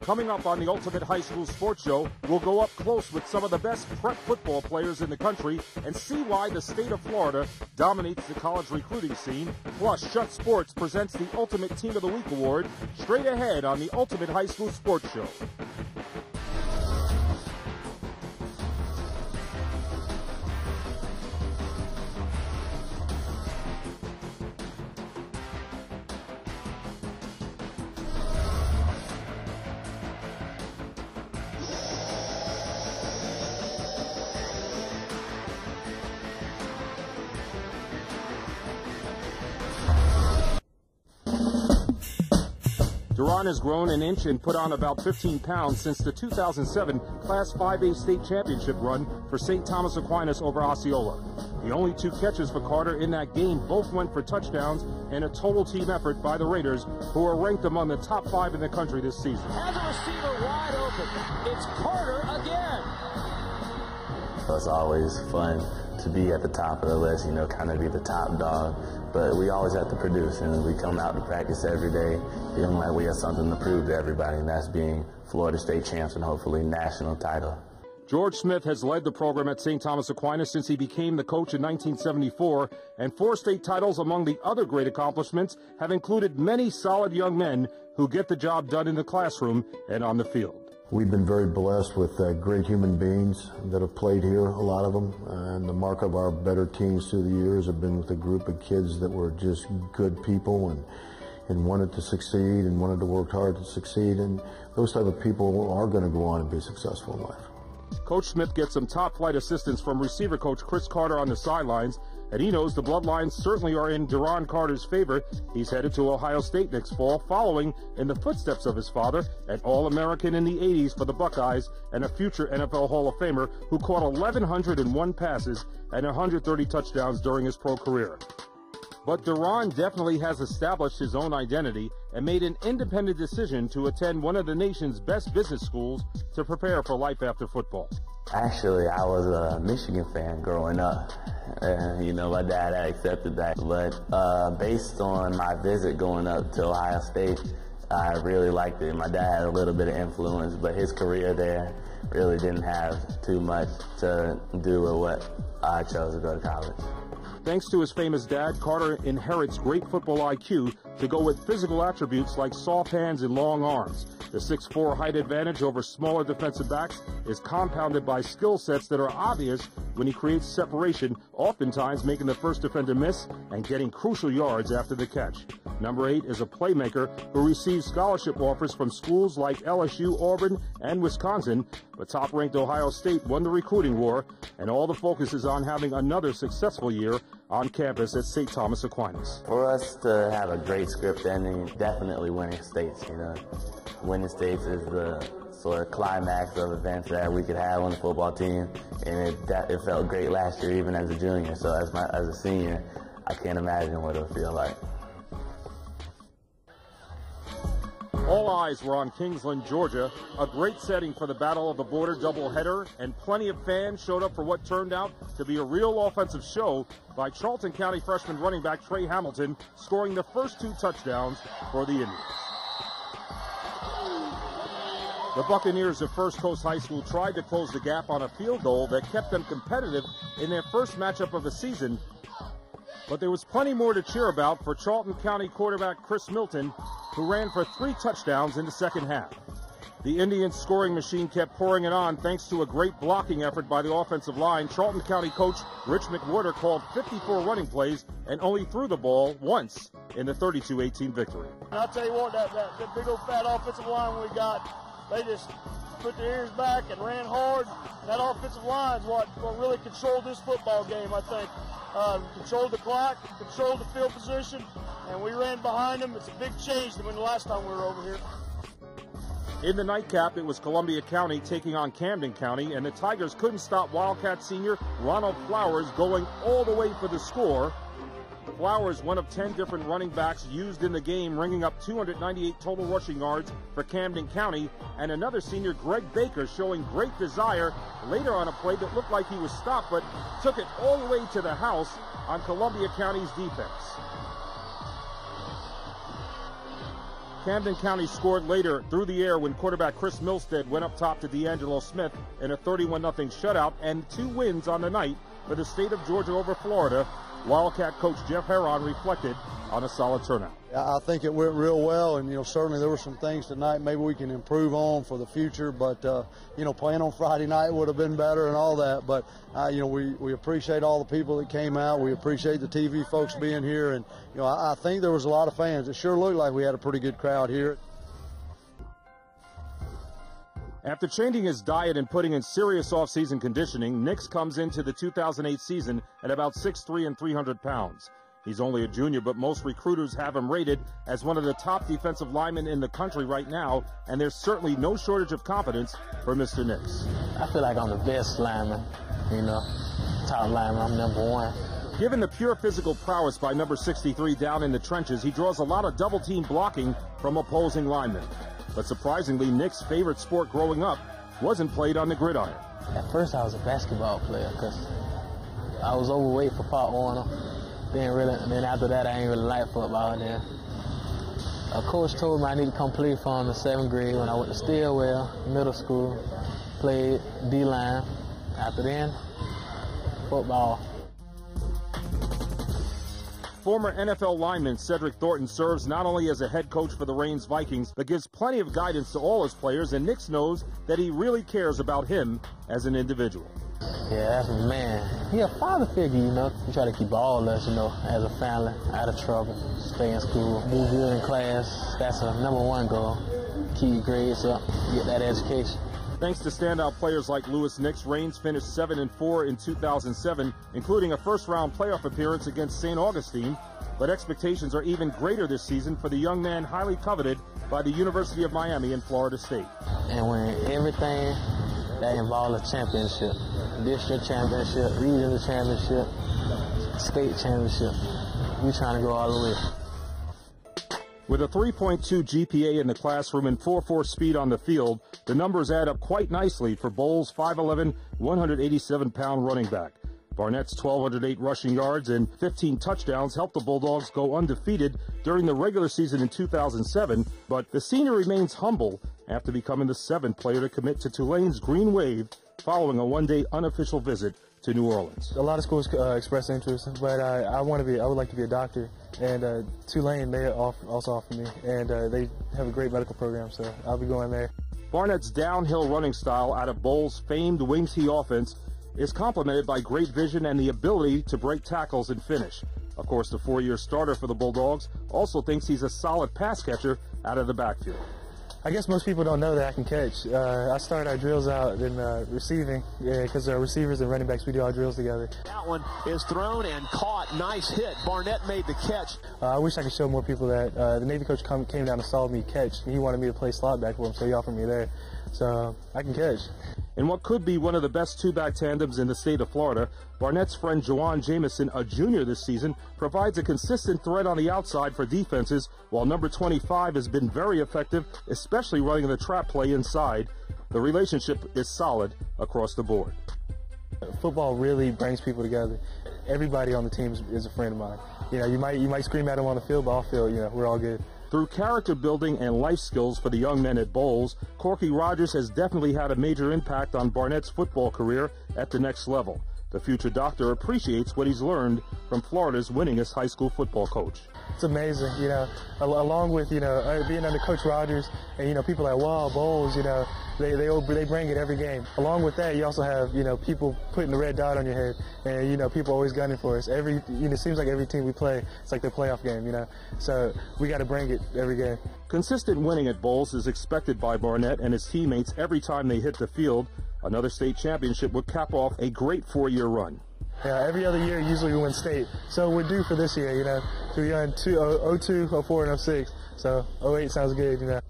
Coming up on the Ultimate High School Sports Show, we'll go up close with some of the best prep football players in the country and see why the state of Florida dominates the college recruiting scene. Plus, Shut Sports presents the Ultimate Team of the Week Award straight ahead on the Ultimate High School Sports Show. Duran has grown an inch and put on about 15 pounds since the 2007 Class 5A state championship run for St. Thomas Aquinas over Osceola. The only two catches for Carter in that game both went for touchdowns in a total team effort by the Raiders, who are ranked among the top 5 in the country this season. Has a receiver wide open. It's Carter again. It's always fun to be at the top of the list, kind of be the top dog. But we always have to produce, and we come out to practice every day feeling like we have something to prove to everybody, and that's being Florida State champs and hopefully national title. George Smith has led the program at St. Thomas Aquinas since he became the coach in 1974, and 4 state titles among the other great accomplishments have included many solid young men who get the job done in the classroom and on the field. We've been very blessed with great human beings that have played here, a lot of them, and the mark of our better teams through the years have been with a group of kids that were just good people and wanted to succeed and wanted to work hard to succeed, and those type of people are going to go on and be successful in life. Coach Smith gets some top-flight assistance from receiver coach Chris Carter on the sidelines, and he knows the bloodlines certainly are in Duran Carter's favor. He's headed to Ohio State next fall, following in the footsteps of his father, an All-American in the 80s for the Buckeyes and a future NFL Hall of Famer who caught 1,101 passes and 130 touchdowns during his pro career. But Duran definitely has established his own identity and made an independent decision to attend one of the nation's best business schools to prepare for life after football. Actually, I was a Michigan fan growing up, and my dad had accepted that. But based on my visit going up to Ohio State, I really liked it. My dad had a little bit of influence, but his career there really didn't have too much to do with what I chose to go to college. Thanks to his famous dad, Carter inherits great football IQ to go with physical attributes like soft hands and long arms. The 6'4" height advantage over smaller defensive backs is compounded by skill sets that are obvious when he creates separation, oftentimes making the first defender miss and getting crucial yards after the catch. Number 8 is a playmaker who receives scholarship offers from schools like LSU, Auburn, and Wisconsin, but top-ranked Ohio State won the recruiting war, and all the focus is on having another successful year on campus at St. Thomas Aquinas. For us to have a great script ending, definitely winning states, Winning states is the sort of climax of events that we could have on the football team, and it felt great last year even as a junior. So as a senior, I can't imagine what it'll feel like. All eyes were on Kingsland, Georgia, a great setting for the Battle of the Border doubleheader, and plenty of fans showed up for what turned out to be a real offensive show by Charlton County freshman running back Trey Hamilton, scoring the first 2 touchdowns for the Indians. The Buccaneers of First Coast High School tried to close the gap on a field goal that kept them competitive in their first matchup of the season, but there was plenty more to cheer about for Charlton County quarterback Chris Milton, who ran for 3 touchdowns in the second half. The Indians' scoring machine kept pouring it on thanks to a great blocking effort by the offensive line. Charlton County coach Rich McWhorter called 54 running plays and only threw the ball once in the 32-18 victory. And I'll tell you what, that big old fat offensive line we got, they just put their ears back and ran hard. That offensive line is what really controlled this football game, I think. Controlled the clock, controlled the field position, and we ran behind them. It's a big change than when the last time we were over here. In the nightcap, it was Columbia County taking on Camden County, and the Tigers couldn't stop Wildcat senior Ronald Flowers going all the way for the score. Flowers, one of 10 different running backs used in the game, ringing up 298 total rushing yards for Camden County, and another senior, Greg Baker, showing great desire later on a play that looked like he was stopped, but took it all the way to the house on Columbia County's defense. Camden County scored later through the air when quarterback Chris Milstead went up top to D'Angelo Smith in a 31-0 shutout, and 2 wins on the night for the state of Georgia over Florida. Wildcat coach Jeff Heron reflected on a solid turnout. I think it went real well, and certainly there were some things tonight maybe we can improve on for the future, but playing on Friday night would have been better and all that, but we appreciate all the people that came out. We appreciate the TV folks being here, and I think there was a lot of fans. It sure looked like we had a pretty good crowd here. After changing his diet and putting in serious off-season conditioning, Nix comes into the 2008 season at about 6'3" and 300 pounds. He's only a junior, but most recruiters have him rated as one of the top defensive linemen in the country right now, and there's certainly no shortage of confidence for Mr. Nix. I feel like I'm the best lineman, top lineman. I'm number 1. Given the pure physical prowess by number 63 down in the trenches, he draws a lot of double-team blocking from opposing linemen. But surprisingly, Nick's favorite sport growing up wasn't played on the gridiron. At first, I was a basketball player because I was overweight for Pop Warner. Then after that, I ain't really like football. Then a coach told me I need to come play for him in 7th grade when I went to Stillwell Middle School, played D-line. After then, football. Former NFL lineman Cedric Thornton serves not only as a head coach for the Reigns Vikings, but gives plenty of guidance to all his players, and Nix knows that he really cares about him as an individual. Yeah, that's a man. He a father figure, We try to keep all of us, as a family, out of trouble, stay in school, do good in class. That's a number 1 goal. Keep your grades up, get that education. Thanks to standout players like Louis Nix, Reigns finished 7-4 in 2007, including a first-round playoff appearance against St. Augustine. But expectations are even greater this season for the young man highly coveted by the University of Miami and Florida State. And when everything that involves a championship, district championship, regional championship, state championship, we trying to go all the way. With a 3.2 GPA in the classroom and 4.4 speed on the field, the numbers add up quite nicely for Bowles' 5'11", 187-pound running back. Barnett's 1,208 rushing yards and 15 touchdowns helped the Bulldogs go undefeated during the regular season in 2007, but the senior remains humble after becoming the 7th player to commit to Tulane's Green Wave following a one-day unofficial visit to New Orleans. A lot of schools express interest, but I would like to be a doctor, and Tulane, they also offer me, and they have a great medical program, so I'll be going there. Barnett's downhill running style out of Bowles' famed wing tee offense is complemented by great vision and the ability to break tackles and finish. Of course, the 4-year starter for the Bulldogs also thinks he's a solid pass catcher out of the backfield. I guess most people don't know that I can catch. I start our drills out in receiving, because our receivers and running backs, we do our drills together. That one is thrown and caught. Nice hit. Barnett made the catch. I wish I could show more people that. The Navy coach came down and saw me catch. He wanted me to play slot back for him, so he offered me there. So I can catch. In what could be one of the best two-back tandems in the state of Florida, Barnett's friend Jawan Jamison, a junior this season, provides a consistent threat on the outside for defenses, while number 25 has been very effective, especially running the trap play inside. The relationship is solid across the board. Football really brings people together. Everybody on the team is a friend of mine. You might scream at them on the field, but off field, we're all good. Through character building and life skills for the young men at Bowles, Corky Rogers has definitely had a major impact on Barnett's football career at the next level. The future doctor appreciates what he's learned from Florida's winningest high school football coach. It's amazing, along with, being under Coach Rogers and, people like Bowles, they bring it every game. Along with that, you also have, people putting the red dot on your head and, people always gunning for us. It seems like every team we play, it's like their playoff game, So we got to bring it every game. Consistent winning at Bowles is expected by Barnett and his teammates every time they hit the field. Another state championship would cap off a great 4-year run. Yeah, every other year, usually we win state. So we're due for this year, So we won 02, 04, and 06. So 08 sounds good,